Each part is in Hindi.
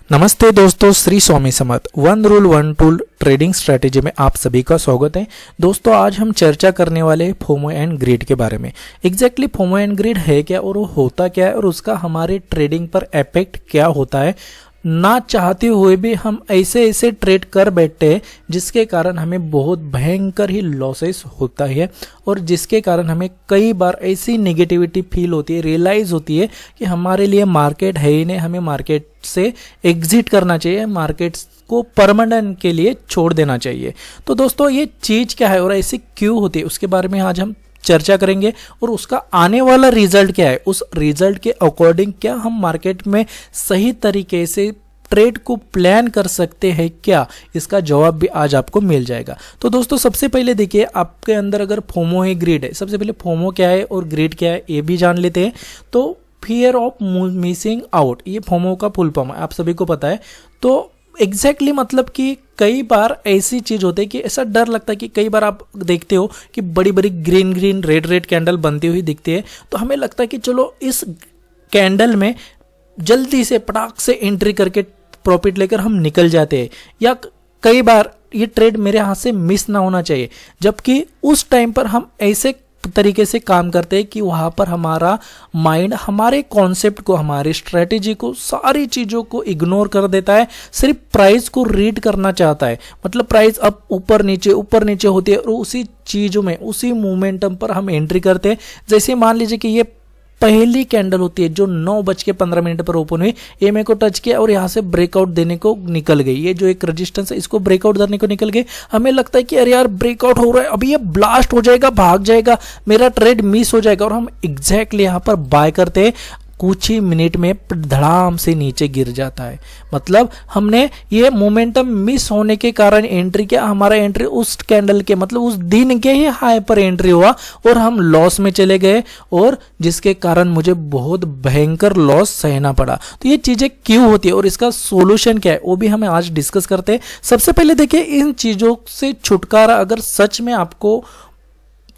नमस्ते दोस्तों, Shri Swami Samarth. One rule one tool trading strategy में आप सभी का स्वागत है। दोस्तों, आज हम चर्चा करने वाले हैं फोमो एंड ग्रीड के बारे में। एग्जैक्टली फोमो एंड ग्रीड है क्या और वो होता क्या है और उसका हमारे ट्रेडिंग पर इफेक्ट क्या होता है। ना चाहते हुए भी हम ऐसे ट्रेड कर बैठते हैं जिसके कारण हमें बहुत भयंकर ही लॉसेस होता है और जिसके कारण हमें कई बार ऐसी नेगेटिविटी फील होती है, रियलाइज होती है कि हमारे लिए मार्केट है ही नहीं, हमें मार्केट से एग्जिट करना चाहिए, मार्केट को परमानेंट के लिए छोड़ देना चाहिए। तो दोस्तों, ये चीज़ क्या है और ऐसी क्यों होती है उसके बारे में आज हम चर्चा करेंगे और उसका आने वाला रिजल्ट क्या है, उस रिजल्ट के अकॉर्डिंग क्या हम मार्केट में सही तरीके से ट्रेड को प्लान कर सकते हैं क्या, इसका जवाब भी आज आपको मिल जाएगा। तो दोस्तों, सबसे पहले देखिए, आपके अंदर अगर फोमो है, ग्रीड है, सबसे पहले फोमो क्या है और ग्रीड क्या है ये भी जान लेते हैं। तो फियर ऑफ मिसिंग आउट, ये फोमो का फुल फॉर्म है, आप सभी को पता है। तो एग्जैक्टली मतलब कि कई बार ऐसी चीज होती है कि ऐसा डर लगता है कि कई बार आप देखते हो कि बड़ी बड़ी ग्रीन रेड कैंडल बनती हुई दिखती है, तो हमें लगता है कि चलो इस कैंडल में जल्दी से पटाख से एंट्री करके प्रॉफिट लेकर हम निकल जाते हैं, या कई बार ये ट्रेड मेरे हाथ से मिस ना होना चाहिए, जबकि उस टाइम पर हम ऐसे तरीके से काम करते हैं कि वहां पर हमारा माइंड हमारे कॉन्सेप्ट को, हमारी स्ट्रेटेजी को, सारी चीज़ों को इग्नोर कर देता है, सिर्फ प्राइस को रीड करना चाहता है। मतलब प्राइस अब ऊपर नीचे होती है और उसी चीज़ों में, उसी मोमेंटम पर हम एंट्री करते हैं। जैसे मान लीजिए कि ये पहली कैंडल होती है जो 9:15 पर ओपन हुई, ये मेरे को टच किया और यहाँ से ब्रेकआउट देने को निकल गई। ये जो एक रेजिस्टेंस है इसको ब्रेकआउट देने को निकल गई। हमें लगता है कि अरे यार ब्रेकआउट हो रहा है, अभी ये ब्लास्ट हो जाएगा, भाग जाएगा, मेरा ट्रेड मिस हो जाएगा, और हम एग्जैक्टली यहाँ पर बाय करते हैं। कुछ ही मिनट में धड़ाम से नीचे गिर जाता है। मतलब हमने ये मोमेंटम मिस होने के कारण एंट्री किया, हमारा एंट्री उस कैंडल के, मतलब उस दिन के ही हाई पर एंट्री हुआ और हम लॉस में चले गए, और जिसके कारण मुझे बहुत भयंकर लॉस सहना पड़ा। तो ये चीजें क्यों होती है और इसका सोल्यूशन क्या है वो भी हमें आज डिस्कस करते हैं। सबसे पहले देखिए, इन चीजों से छुटकारा अगर सच में आपको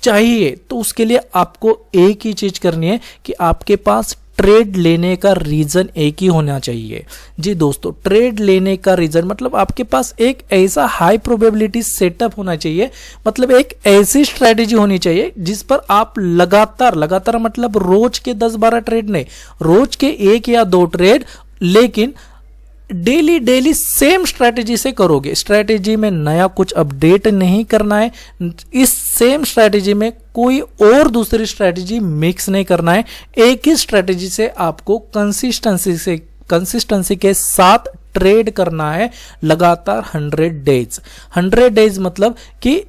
चाहिए तो उसके लिए आपको एक ही चीज करनी है कि आपके पास ट्रेड लेने का रीजन एक ही होना चाहिए। जी दोस्तों, ट्रेड लेने का रीजन मतलब आपके पास एक ऐसा हाई प्रोबेबिलिटी सेटअप होना चाहिए, मतलब एक ऐसी स्ट्रेटेजी होनी चाहिए जिस पर आप लगातार मतलब रोज के 10-12 ट्रेड नहीं, रोज के 1 या 2 ट्रेड, लेकिन डेली सेम स्ट्रैटेजी से करोगे। स्ट्रैटेजी में नया कुछ अपडेट नहीं करना है, इस सेम स्ट्रैटेजी में कोई और दूसरी स्ट्रैटेजी मिक्स नहीं करना है। एक ही स्ट्रैटेजी से आपको कंसिस्टेंसी के साथ ट्रेड करना है लगातार 100 डेज मतलब कि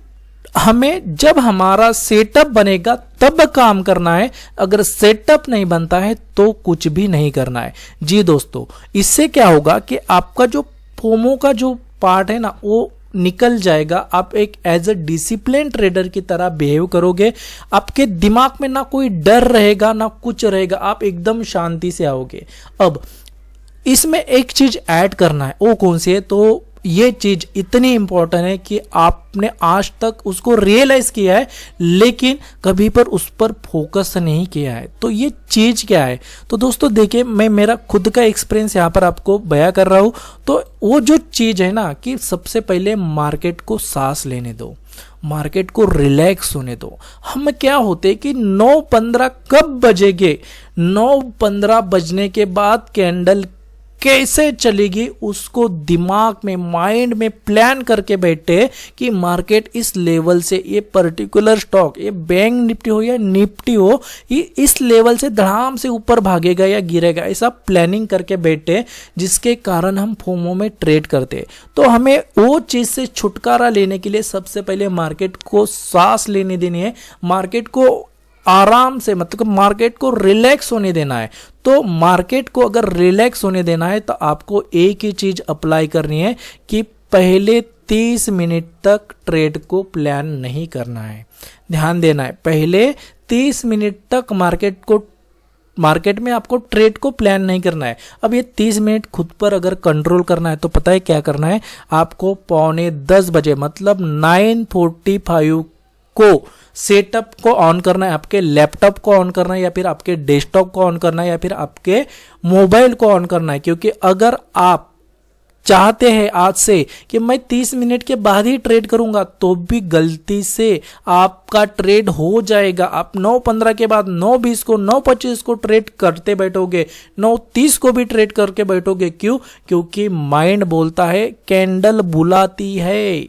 हमें जब हमारा सेटअप बनेगा तब काम करना है, अगर सेटअप नहीं बनता है तो कुछ भी नहीं करना है। जी दोस्तों, इससे क्या होगा कि आपका जो फोमो का जो पार्ट है ना वो निकल जाएगा। आप एक एज अ डिसिप्लिन ट्रेडर की तरह बिहेव करोगे, आपके दिमाग में ना कोई डर रहेगा ना कुछ रहेगा, आप एकदम शांति से आओगे। अब इसमें एक चीज ऐड करना है, वो कौन सी है? तो ये चीज इतनी इंपॉर्टेंट है कि आपने आज तक उसको रियलाइज किया है लेकिन कभी पर उस पर फोकस नहीं किया है। तो ये चीज क्या है? तो दोस्तों देखिए, मैं मेरा खुद का एक्सपीरियंस यहाँ पर आपको बयां कर रहा हूं। तो वो जो चीज है ना कि सबसे पहले मार्केट को सांस लेने दो, मार्केट को रिलैक्स होने दो। हम क्या होते कि 9:15 कब बजेंगे, 9:15 बजने के बाद कैंडल कैसे चलेगी उसको दिमाग में, माइंड में प्लान करके बैठे कि मार्केट इस लेवल से, ये पर्टिकुलर स्टॉक, ये बैंक निफ्टी हो या निफ्टी हो, ये इस लेवल से धड़ाम से ऊपर भागेगा या गिरेगा, ऐसा प्लानिंग करके बैठे, जिसके कारण हम फोमो में ट्रेड करते। तो हमें वो चीज से छुटकारा लेने के लिए सबसे पहले मार्केट को सांस लेने देनी है, मार्केट को आराम से, मतलब मार्केट को रिलैक्स होने देना है। तो मार्केट को अगर रिलैक्स होने देना है तो आपको एक ही चीज अप्लाई करनी है कि पहले 30 मिनट तक ट्रेड को प्लान नहीं करना है। ध्यान देना है, पहले 30 मिनट तक मार्केट में आपको ट्रेड को प्लान नहीं करना है। अब ये 30 मिनट खुद पर अगर कंट्रोल करना है तो पता है क्या करना है? आपको 9:45 बजे मतलब 9:45 को सेटअप को ऑन करना है, आपके लैपटॉप को ऑन करना है या फिर आपके डेस्कटॉप को ऑन करना है या फिर आपके मोबाइल को ऑन करना है। क्योंकि अगर आप चाहते हैं आज से कि मैं 30 मिनट के बाद ही ट्रेड करूंगा, तो भी गलती से आपका ट्रेड हो जाएगा। आप 9:15 के बाद 9:20 को 9:25 को ट्रेड करते बैठोगे, 9:30 को भी ट्रेड करके बैठोगे। क्यों? क्योंकि माइंड बोलता है कैंडल बुलाती है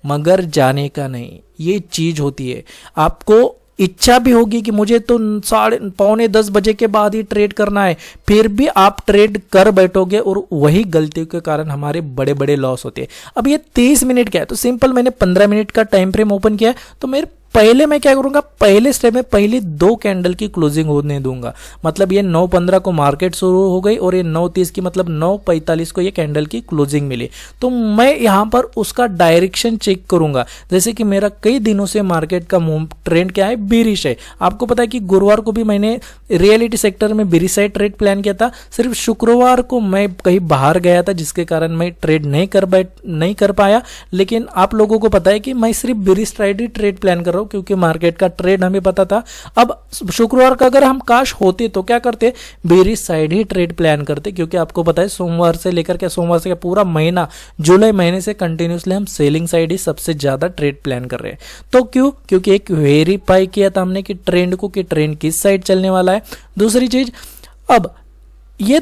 मगर जाने का नहीं, ये चीज होती है। आपको इच्छा भी होगी कि मुझे तो 9:45 बजे के बाद ही ट्रेड करना है, फिर भी आप ट्रेड कर बैठोगे और वही गलतियों के कारण हमारे बड़े बड़े लॉस होते हैं। अब ये 30 मिनट क्या है, तो सिंपल मैंने 15 मिनट का टाइम फ्रेम ओपन किया, तो मेरे पहले मैं क्या करूंगा, पहले स्टेप में पहली 2 कैंडल की क्लोजिंग होने दूंगा। मतलब ये 9:15 को मार्केट शुरू हो गई और ये 9:30 की मतलब 9:45 को ये कैंडल की क्लोजिंग मिली, तो मैं यहां पर उसका डायरेक्शन चेक करूंगा। जैसे कि मेरा कई दिनों से मार्केट का ट्रेंड क्या है, बेरिश है। आपको पता है कि गुरुवार को भी मैंने रियलिटी सेक्टर में बेरिश साइड ट्रेड प्लान किया था, सिर्फ शुक्रवार को मैं कहीं बाहर गया था जिसके कारण मैं ट्रेड नहीं कर पाया। लेकिन आप लोगों को पता है कि मैं सिर्फ बेरिश साइड ही ट्रेड प्लान कर रहा हूं, क्योंकि मार्केट का ट्रेड हमें पता था। अब शुक्रवार का अगर हम काश होते तो क्या करते, बेरिश साइड ही ट्रेड प्लान करते, क्योंकि आपको पता है सोमवार से पूरा महीना, जुलाई महीने से कंटिन्यूसली हम सेलिंग साइड ही सबसे ज्यादा ट्रेड प्लान कर रहे हैं। तो क्यों? क्योंकि एक वेरीफाई किया था हमने कि ट्रेंड को, कि ट्रेंड किस साइड चलने वाला है। दूसरी चीज, अब ये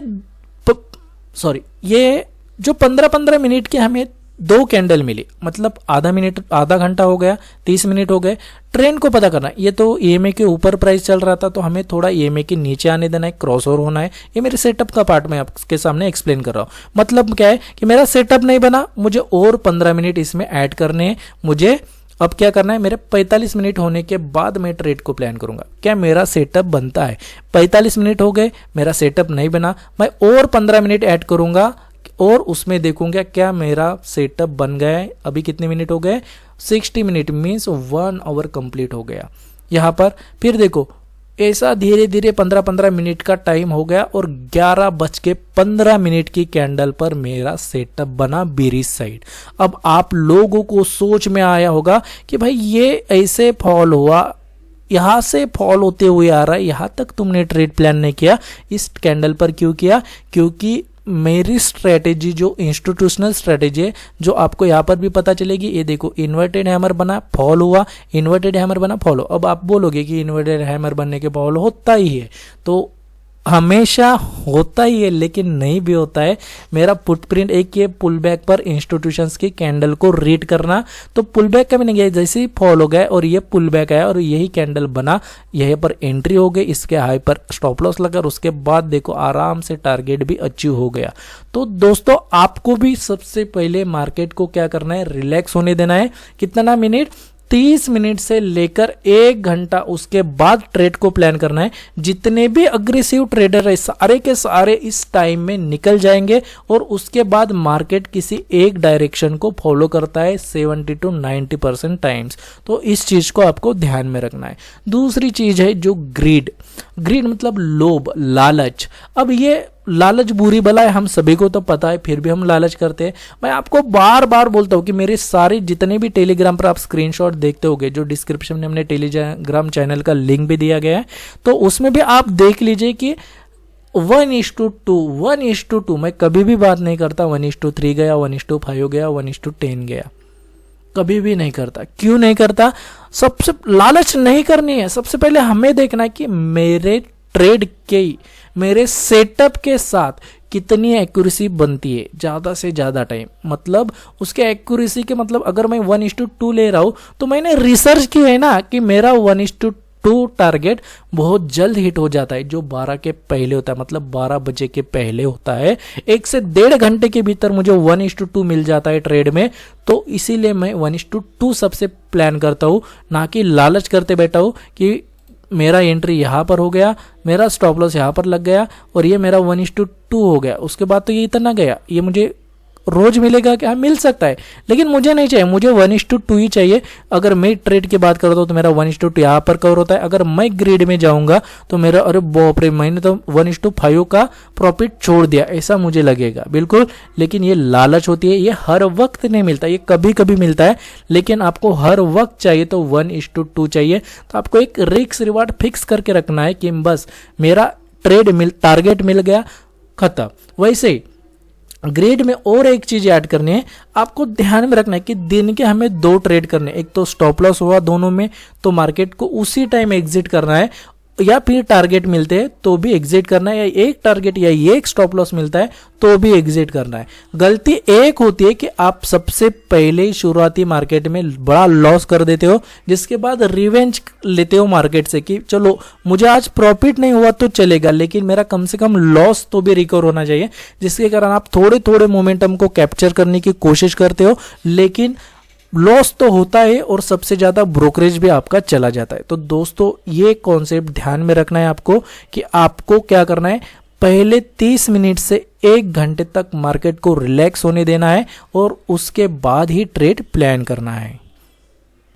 जो 15-15 मिनट के हमें 2 कैंडल मिली, मतलब आधा घंटा हो गया, 30 मिनट हो गए, ट्रेंड को पता करना। ये तो ईएमए के ऊपर प्राइस चल रहा था, तो हमें थोड़ा ईएमए के नीचे आने देना है, क्रॉस ओवर होना है। ये मेरे सेटअप का पार्ट मैं आपके सामने एक्सप्लेन कर रहा हूँ। मतलब क्या है कि मेरा सेटअप नहीं बना, मुझे और 15 मिनट इसमें ऐड करने हैं। मुझे अब क्या करना है, मेरे 45 मिनट होने के बाद मैं ट्रेड को प्लान करूंगा। क्या मेरा सेटअप बनता है? 45 मिनट हो गए, मेरा सेटअप नहीं बना, मैं और 15 मिनट ऐड करूंगा और उसमें देखूंगा क्या मेरा सेटअप बन गया है। अभी कितने मिनट हो गए, 60 मिनट, मीन्स 1 आवर कंप्लीट हो गया। यहां पर फिर देखो, ऐसा धीरे धीरे 15-15 मिनट का टाइम हो गया और 11:15 की कैंडल पर मेरा सेटअप बना बेरिश साइड। अब आप लोगों को सोच में आया होगा कि भाई ये ऐसे फॉल हुआ, यहां से फॉल होते हुए आ रहा है, यहां तक तुमने ट्रेड प्लान नहीं किया, इस कैंडल पर क्यों किया? क्योंकि मेरी स्ट्रेटेजी जो इंस्टीट्यूशनल स्ट्रेटेजी है, जो आपको यहां पर भी पता चलेगी। ये देखो, इन्वर्टेड हैमर बना, फॉल हुआ, इन्वर्टेड हैमर बना, फॉल हुआ। अब आप बोलोगे कि इन्वर्टेड हैमर बनने के फॉल होता ही है, तो हमेशा होता ही है, लेकिन नहीं भी होता है। मेरा फुटप्रिंट एक ये पुल बैक पर इंस्टीट्यूशंस की कैंडल को रीड करना, तो पुल बैक का भी नहीं गया, जैसे ही फॉल हो गया और ये पुल बैक आया और यही कैंडल बना, यहीं पर एंट्री हो गई, इसके हाई पर स्टॉप लॉस लगा, उसके बाद देखो आराम से टारगेट भी अचीव हो गया। तो दोस्तों, आपको भी सबसे पहले मार्केट को क्या करना है, रिलैक्स होने देना है। कितना मिनट, 30 मिनट से लेकर 1 घंटा, उसके बाद ट्रेड को प्लान करना है। जितने भी अग्रेसिव ट्रेडर है सारे के सारे इस टाइम में निकल जाएंगे और उसके बाद मार्केट किसी एक डायरेक्शन को फॉलो करता है 70 to 90% टाइम्स। तो इस चीज को आपको ध्यान में रखना है। दूसरी चीज है जो ग्रीड मतलब लोभ, लालच। अब ये लालच बुरी बला है, हम सभी को तो पता है, फिर भी हम लालच करते हैं। मैं आपको बार बार बोलता हूं कि मेरे सारे जितने भी टेलीग्राम पर आप स्क्रीनशॉट देखते होगे, जो डिस्क्रिप्शन में हमने टेलीग्राम चैनल का लिंक भी दिया गया है, तो उसमें भी आप देख लीजिए कि 1:2 मैं कभी भी बात नहीं करता 1:3 गया, 1:5 गया, 1:10 गया, कभी भी नहीं करता। क्यों नहीं करता? सबसे लालच नहीं करनी है। सबसे पहले हमें देखना है कि मेरे ट्रेड के, मेरे सेटअप के साथ कितनी एक्यूरेसी बनती है, ज्यादा से ज्यादा टाइम। मतलब उसके एक्यूरेसी के मतलब अगर मैं 1:2 ले रहा हूं, तो मैंने रिसर्च की है ना कि मेरा 1:2 टारगेट बहुत जल्द हिट हो जाता है, जो 12 के पहले होता है, मतलब 12 बजे के पहले होता है। 1 से 1.5 घंटे के भीतर मुझे 1:2 मिल जाता है ट्रेड में। तो इसीलिए मैं 1:2 सबसे प्लान करता हूं, ना कि लालच करते बैठा हूं कि मेरा एंट्री यहां पर हो गया, मेरा स्टॉप लॉस यहां पर लग गया और ये मेरा 1:2 हो गया, उसके बाद तो ये इतना गया। ये मुझे रोज मिलेगा क्या? मिल सकता है, लेकिन मुझे नहीं चाहिए, मुझे 1:2 ही चाहिए। अगर मैं ट्रेड की बात करता हूं तो मेरा 1:2 यहां पर कवर होता है। अगर मैं ग्रिड में जाऊंगा तो मेरा, अरे बाप रे, मैंने तो 1:5 का प्रॉफिट छोड़ दिया, ऐसा मुझे लगेगा बिल्कुल। लेकिन ये लालच होती है, ये हर वक्त नहीं मिलता, ये कभी कभी मिलता है, लेकिन आपको हर वक्त चाहिए तो 1:2 चाहिए। तो आपको एक रिस्क रिवार्ड फिक्स करके रखना है कि बस मेरा टारगेट मिल गया, खत्म। वैसे ग्रेड में और एक चीज ऐड करनी है, आपको ध्यान में रखना है कि दिन के हमें 2 ट्रेड करने, एक तो स्टॉप लॉस हुआ दोनों में, तो मार्केट को उसी टाइम एग्जिट करना है, या फिर टारगेट मिलते हैं तो भी एग्जिट करना है, या एक टारगेट या एक स्टॉप लॉस मिलता है तो भी एग्जिट करना है। गलती एक होती है कि आप सबसे पहले शुरुआती मार्केट में बड़ा लॉस कर देते हो, जिसके बाद रिवेंज लेते हो मार्केट से कि चलो मुझे आज प्रॉफिट नहीं हुआ तो चलेगा, लेकिन मेरा कम से कम लॉस तो भी रिकवर होना चाहिए, जिसके कारण आप थोड़े थोड़े मोमेंटम को कैप्चर करने की कोशिश करते हो, लेकिन लॉस तो होता है और सबसे ज्यादा ब्रोकरेज भी आपका चला जाता है। तो दोस्तों ये कॉन्सेप्ट ध्यान में रखना है आपको कि आपको क्या करना है, पहले 30 मिनट से 1 घंटे तक मार्केट को रिलैक्स होने देना है और उसके बाद ही ट्रेड प्लान करना है।